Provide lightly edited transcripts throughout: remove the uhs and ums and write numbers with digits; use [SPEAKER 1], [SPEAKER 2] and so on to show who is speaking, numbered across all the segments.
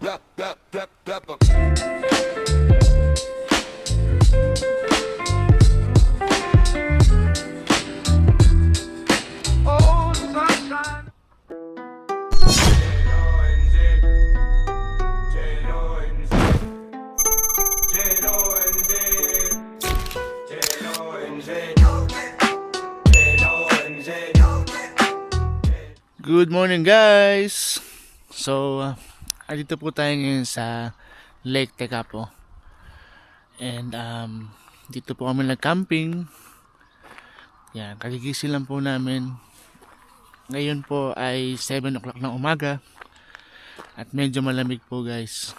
[SPEAKER 1] Good morning guys! So, andito po tayo ngayon sa Lake Tekapo. And dito po kami nag-camping. Yan, kagigising lang po namin. Ngayon po ay 7 o'clock ng umaga. At medyo malamig po guys.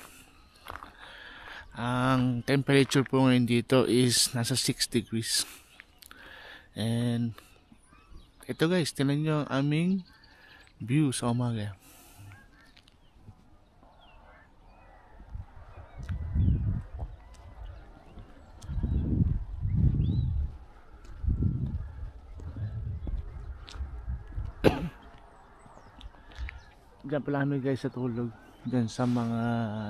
[SPEAKER 1] Ang temperature po ngayon dito is nasa 6 degrees. And ito guys, tingnan nyo ang aming view sa umaga. Diyan pala kami guys sa tulog. Diyan sa mga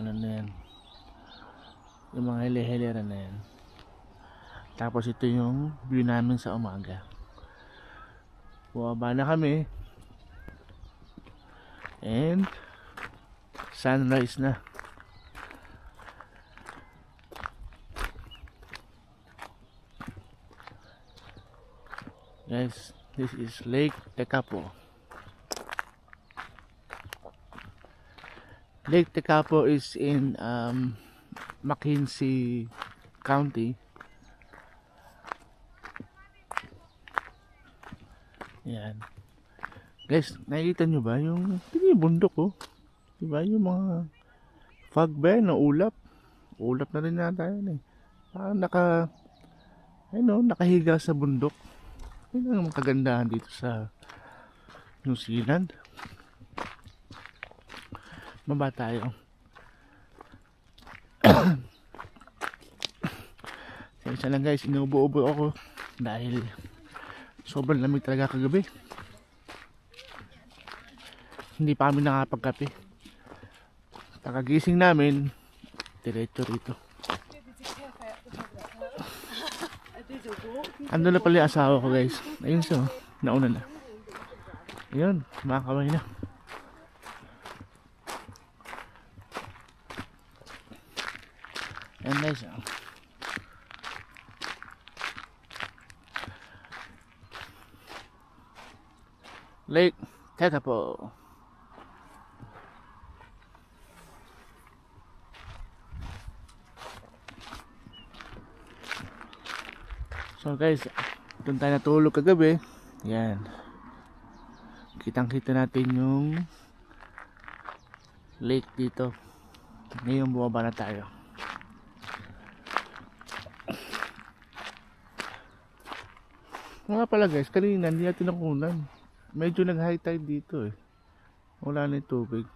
[SPEAKER 1] ano na yan, yung mga hili-hilera na yan. Tapos ito yung view namin sa umaga. Bumaba na kami. And sunrise na. Guys, this is Lake Tekapo. Lake Tekapo is in McKenzie County. Yan. Guys, nakikita nyo ba yung bundok oh? Diba yung mga fog ba na ulap? Ulap na rin nata yun eh. Parang nakahiga sa bundok. Yun ang kagandahan dito sa New Zealand. Baba tayo. Isa lang guys, inuubo-ubo ako dahil sobrang lamig talaga kagabi. Hindi pa kami nakapagkape. Pagkagising namin, diretso rito. Ando na pala yung asawa ko guys. Ayun siya, nauna na. Ayun, makakaway na. Ayan guys. Lake Tekapo. So guys, doon tayo natulog kagabi. Yan. Kitang-kita natin yung lake dito. Ngayon bumaba na tayo. Nga pala guys, kanina hindi natin nakunan. Medyo nag-high tide dito eh. Wala na yung tubig.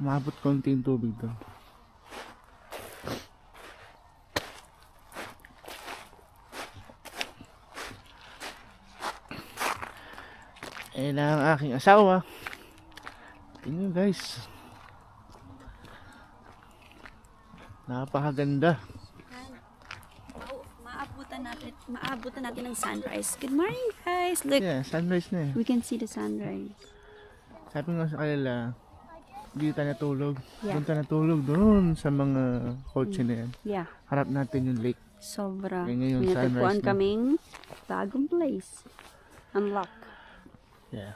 [SPEAKER 1] Umabot konti yung tubig doon. Ayan ang aking asawa. Tingnan guys. Napakaganda.
[SPEAKER 2] Maabutan natin ng sunrise. Good morning guys. Look.
[SPEAKER 1] Yeah, sunrise na eh.
[SPEAKER 2] We can see the sunrise.
[SPEAKER 1] Sabi nga sa kanila, dito tayo natulog.
[SPEAKER 2] Yeah.
[SPEAKER 1] Doon tayo natulog doon sa mga kotse na yan.
[SPEAKER 2] Yeah.
[SPEAKER 1] Harap natin yung lake.
[SPEAKER 2] Sobra.
[SPEAKER 1] Yan ngayon,
[SPEAKER 2] May
[SPEAKER 1] sunrise
[SPEAKER 2] natagpuan
[SPEAKER 1] na.
[SPEAKER 2] kaming bagong place. Unlock.
[SPEAKER 1] Yeah.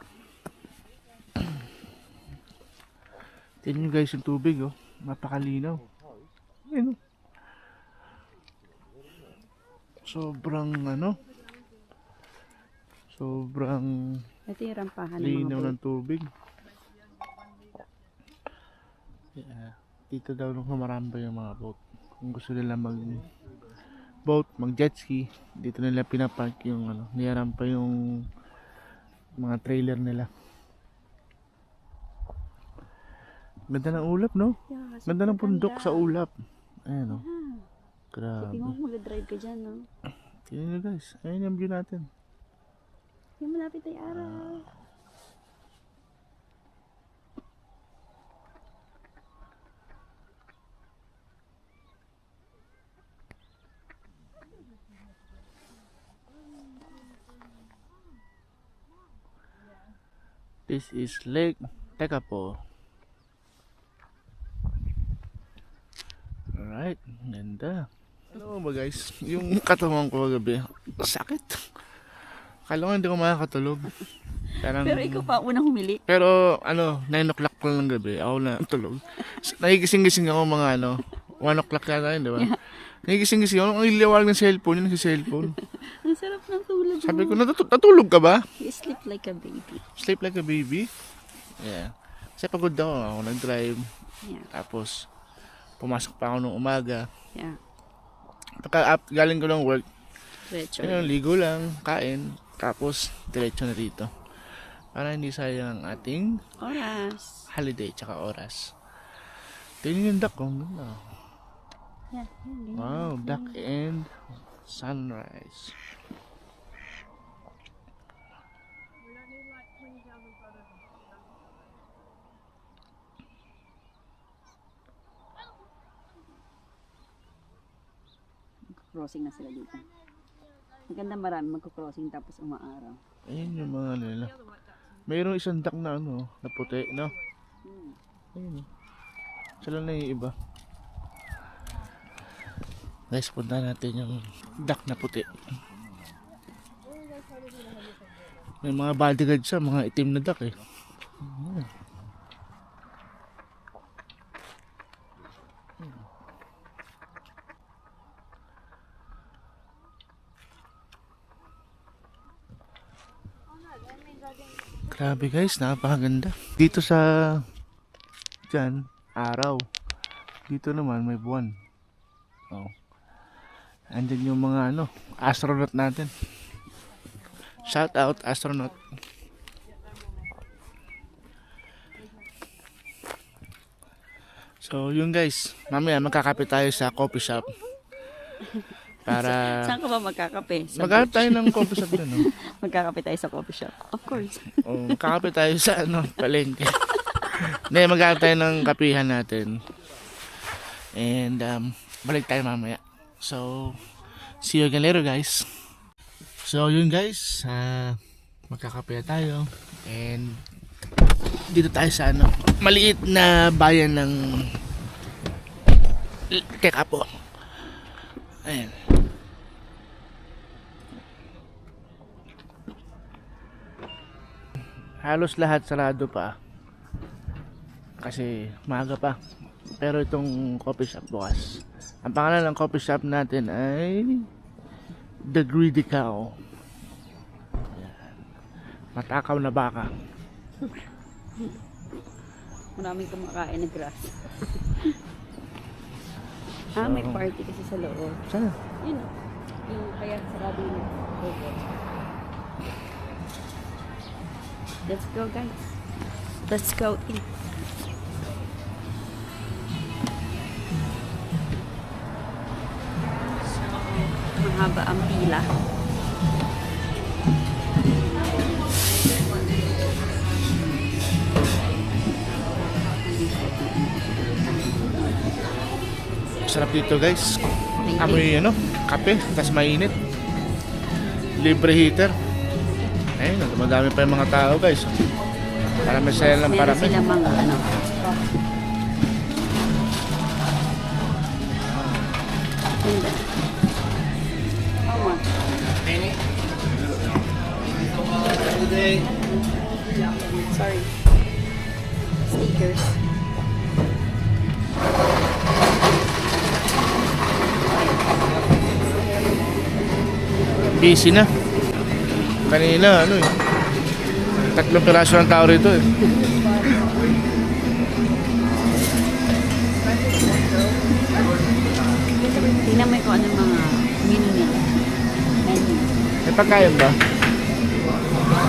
[SPEAKER 1] Tignan nyo guys yung tubig oh. Napakalinaw. Ayan oh. Sobrang sobrang
[SPEAKER 2] Ito yung rampahan ng
[SPEAKER 1] linaw
[SPEAKER 2] mga
[SPEAKER 1] ng tubig. Yeah. Dito daw nung humaramba yung mga boat. Kung gusto nila mag boat, mag jet ski, dito nila pinapark yung niyarampa yung mga trailer nila. Ganda ng ulap no?
[SPEAKER 2] Yeah,
[SPEAKER 1] Ganda ng
[SPEAKER 2] super
[SPEAKER 1] bundok
[SPEAKER 2] ganda.
[SPEAKER 1] sa ulap. Ayan oh.
[SPEAKER 2] Yeah.
[SPEAKER 1] Grabe.
[SPEAKER 2] Tingnan mo mag-drive ka dyan, no?
[SPEAKER 1] Tingnan nyo guys. Ayan yung view natin.
[SPEAKER 2] Yung malapit ay araw.
[SPEAKER 1] This is Lake Tekapo. Alright, ganda. Alam mo ba guys, yung katawan ko kagabi, sakit. Kala ko hindi ko makakatulog. Parang,
[SPEAKER 2] Pero ikaw pa unang humili.
[SPEAKER 1] pero 9 o'clock pa lang gabi, ako na tulog. Nagigising-gising ako mga 1 o'clock yata yun, di ba? Nagigising-gising ako, ang iliwag ng cellphone, yun sa cellphone.
[SPEAKER 2] Ang sarap ng tulog
[SPEAKER 1] Sabi ko,
[SPEAKER 2] mo.
[SPEAKER 1] natulog ka ba?
[SPEAKER 2] You sleep like a baby.
[SPEAKER 1] Sleep like a baby? Yeah. Kasi pagod ako nag-drive.
[SPEAKER 2] Yeah.
[SPEAKER 1] Tapos, pumasok pa ako nung umaga.
[SPEAKER 2] Yeah.
[SPEAKER 1] Galing ko ng work,
[SPEAKER 2] Diretso.
[SPEAKER 1] ligo lang, kain, tapos diretso na dito. Para hindi sayang ang ating
[SPEAKER 2] Oras.
[SPEAKER 1] holiday tsaka oras. Tingnan yung duck ko. Ganda.
[SPEAKER 2] Yeah.
[SPEAKER 1] Wow, duck and sunrise.
[SPEAKER 2] Crossing na sila dito. Maganda marami magko-crossing tapos umaaraw.
[SPEAKER 1] Ayun yung mga nila. Mayroong isang duck na na puti, no? Ayun. Sila na yung iba. Guys, punta natin yung duck na puti. May mga bodyguard siya, mga itim na duck eh. Ayan. Grabe guys, napakaganda. Dito sa dyan, araw. Dito naman may buwan. Oh. Andyan yung mga astronaut natin. Shout out astronaut. So yun guys, mamaya magkakape tayo sa coffee shop. Para
[SPEAKER 2] Saan ka ba magkakape?
[SPEAKER 1] maghanap tayo ng coffee shop dun, no?
[SPEAKER 2] Magkakape tayo sa coffee shop. Of course.
[SPEAKER 1] O, magkakape tayo sa palengke. Hindi, maghanap tayo ng kapihan natin. And balik tayo mamaya. So, see you again later guys. So yun guys, magkakape na tayo. And dito tayo sa maliit na bayan ng Tekapo. Ayan. Halos lahat sarado pa. Kasi maaga pa. Pero itong coffee shop bukas. Ang pangalan ng coffee shop natin ay The Greedy Cow. Ayan. Matakaw na baka.
[SPEAKER 2] Maraming kumakain na grass. May party kasi sa loob.
[SPEAKER 1] Saan?
[SPEAKER 2] Yun o. Yung kaya sarado yung logo. Let's go guys. Let's go in. Mahaba ang pila.
[SPEAKER 1] Sarap dito guys. Amoy kape, tas mainit. Libre heater. Ayun, dumadami pa yung mga tao guys. Para masaya lang para
[SPEAKER 2] Meron sila mga Ganda. How much? Sorry. Stickers.
[SPEAKER 1] Busy na. Kanina 3 piraso ng tao rito eh.
[SPEAKER 2] Tingnan mo kung ano mga menu nila. Menu.
[SPEAKER 1] May pagkain ba?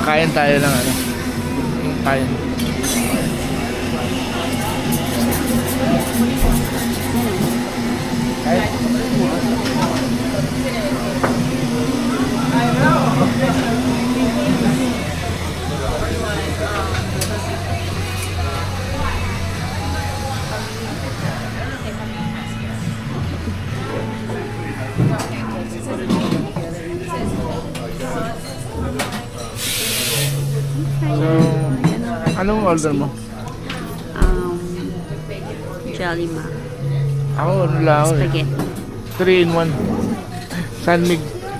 [SPEAKER 1] Kain tayo ng kain. Kain. Anong order mo?
[SPEAKER 2] Jolly Mac.
[SPEAKER 1] Ako, ano lang ako eh.
[SPEAKER 2] Spaghetti.
[SPEAKER 1] 3 in 1.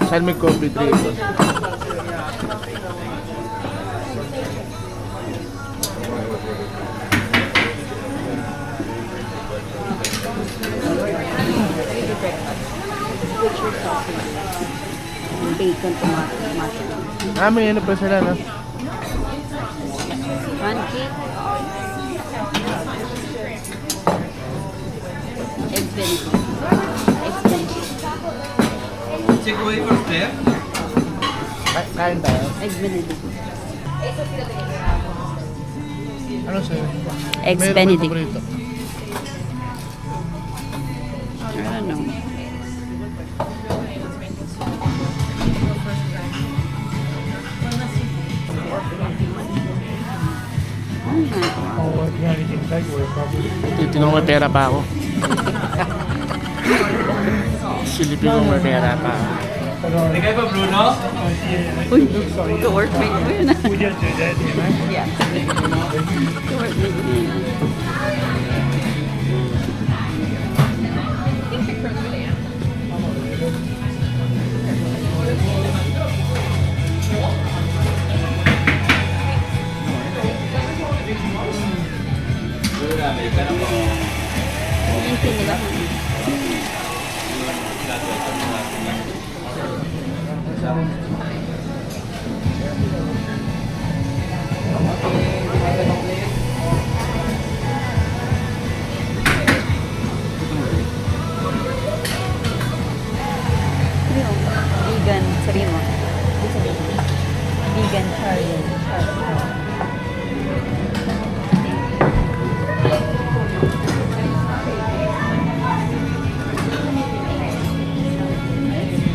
[SPEAKER 1] Sanmig coffee 3 in 1.
[SPEAKER 2] Bacon, tomato, mushroom.
[SPEAKER 1] May ano pa sila, no?
[SPEAKER 2] Pancake. Eggs Benedict. Eggs Benedict.
[SPEAKER 3] Takeaway for Steph?
[SPEAKER 1] Kain tayo.
[SPEAKER 2] Eggs Benedict.
[SPEAKER 1] Ano sa'yo?
[SPEAKER 2] Eggs
[SPEAKER 1] Meron
[SPEAKER 2] Benedict.
[SPEAKER 1] bang paborito?
[SPEAKER 2] I don't know.
[SPEAKER 1] Titinong may pera pa ako. Silipin kong may pera pa ako.
[SPEAKER 3] Bigay pa Bruno?
[SPEAKER 2] Uy, ka-workmate mo yun ah. Yeah. Ka-workmate mo yun. Hindi nila. Vegan, sabihin mo. Vegan curry.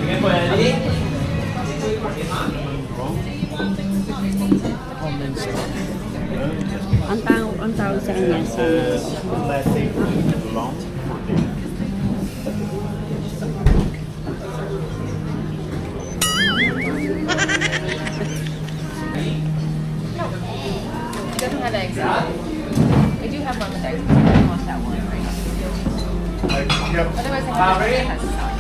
[SPEAKER 3] Bigay po, Ellie?
[SPEAKER 2] Ang tawag sa kanya sa
[SPEAKER 4] It doesn't have eggs. I do have one with eggs. I don't want that one right now. Otherwise, I can just it has sauce.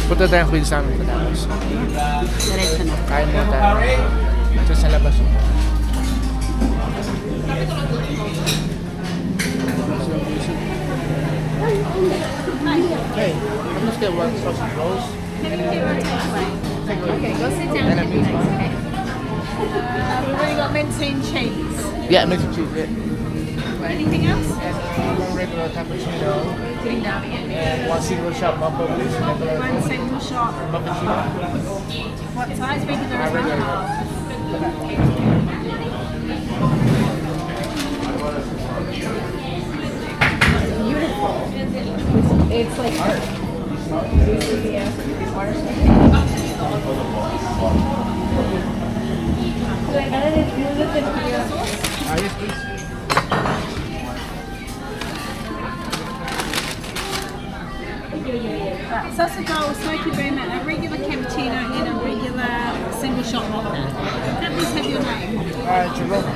[SPEAKER 1] Punta tayong Queen sa amin tapos.
[SPEAKER 2] diretso na.
[SPEAKER 1] Kain mo tayo. Ito sa labas. Hey, I must get one sausage rolls.
[SPEAKER 4] Okay, go sit down and be nice, okay? We've already got mince and cheese.
[SPEAKER 1] Yeah, mixed cheese. Yeah.
[SPEAKER 4] Anything else?
[SPEAKER 1] One regular cappuccino.
[SPEAKER 4] Sitting down again.
[SPEAKER 1] One single shot mumbo please.
[SPEAKER 4] One single shot.
[SPEAKER 1] Cappuccino.
[SPEAKER 4] What size? Regular as
[SPEAKER 1] Regular.
[SPEAKER 4] well? Beautiful. It's like art.
[SPEAKER 1] Yes, please.
[SPEAKER 5] Sausage roll, smoky boom, a regular cappuccino and a regular single shot mocha. Can I please have your name?
[SPEAKER 1] Jerome.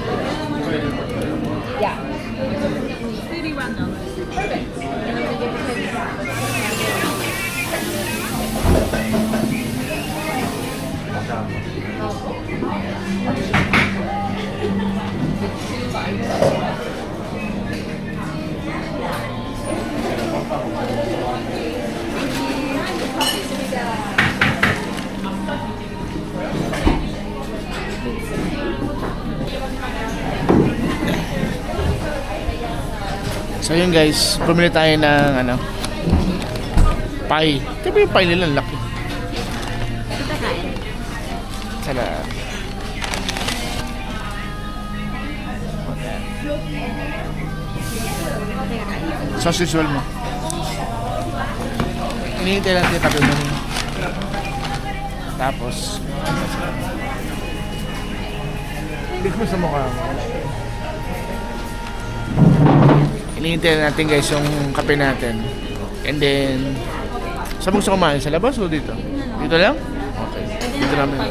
[SPEAKER 5] $31.
[SPEAKER 1] So yun guys, bumili tayo ng ano, pie. Diba yung pie nila ang laki?
[SPEAKER 2] Kita kain.
[SPEAKER 1] Sana. Sausage roll mo. Hinihintay lang tayo tabi mo. Tapos, big mo sa mukha mo. Hinihintay natin guys yung kape natin. And then, saan mo gusto kumain? Sa labas o dito? Dito lang? Okay. Dito namin.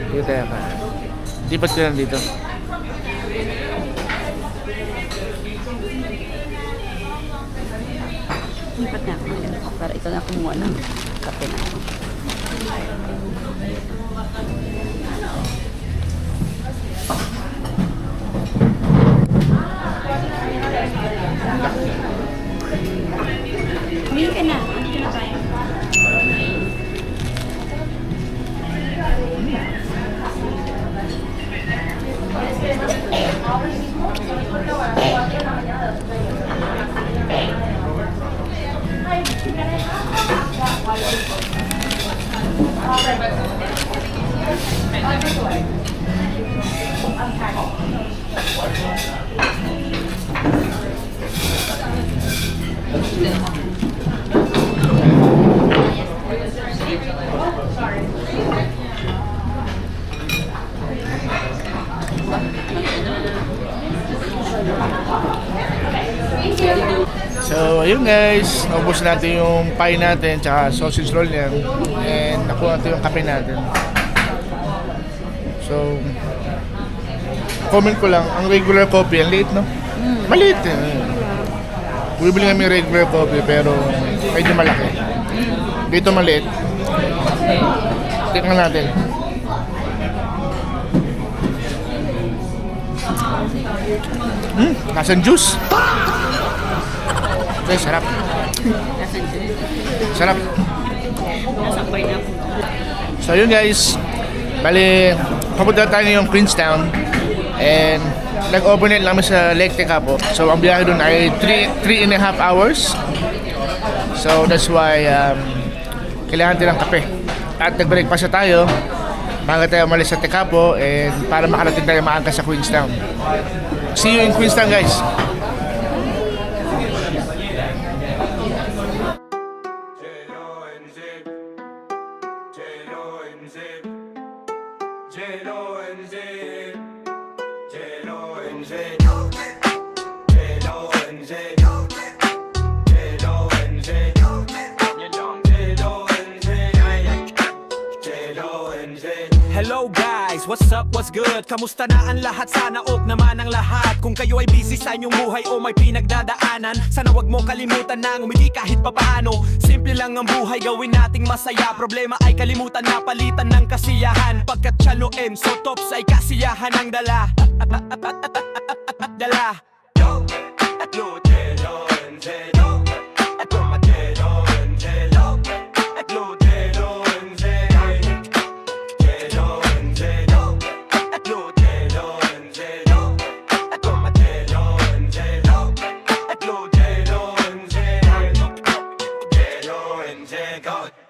[SPEAKER 1] Dito tayo ka. Lipat ko lang dito.
[SPEAKER 2] Lipat na ako. Para ikaw na kumuha ng kape na ako.
[SPEAKER 5] Uwi ka na. Ano ka na tayo?
[SPEAKER 1] So, ayun guys, naubos natin yung pie natin tsaka sausage roll niya and nakuha natin yung kape natin. So, comment ko lang, ang regular coffee, ang liit no? Maliit eh. Bibili kami regular coffee pero medyo malaki. Dito maliit. Tingnan natin. Nasaan juice? Okay, sarap. Sarap.
[SPEAKER 2] Nasa pineapple.
[SPEAKER 1] So yun guys, bali papunta tayo ngayong Queenstown and nag-overnight lang kami sa Lake Tekapo. So ang biyahe dun ay 3.5 hours. So that's why kailangan din ng kape. At nag-breakfast na tayo bago tayo umalis sa Tekapo and para makarating tayo maaga sa Queenstown. See you in Queenstown guys.
[SPEAKER 6] Hello guys, what's up, what's good? Kamusta na ang lahat? Sana ok naman ang lahat. Kung kayo ay busy sa inyong buhay o may pinagdadaanan, sana wag mo kalimutan na umigi kahit papaano. Simple lang ang buhay, gawin nating masaya. Problema ay kalimutan na palitan ng kasiyahan. Pagkat Chalo so tops ay kasiyahan ang dala. Dala. God.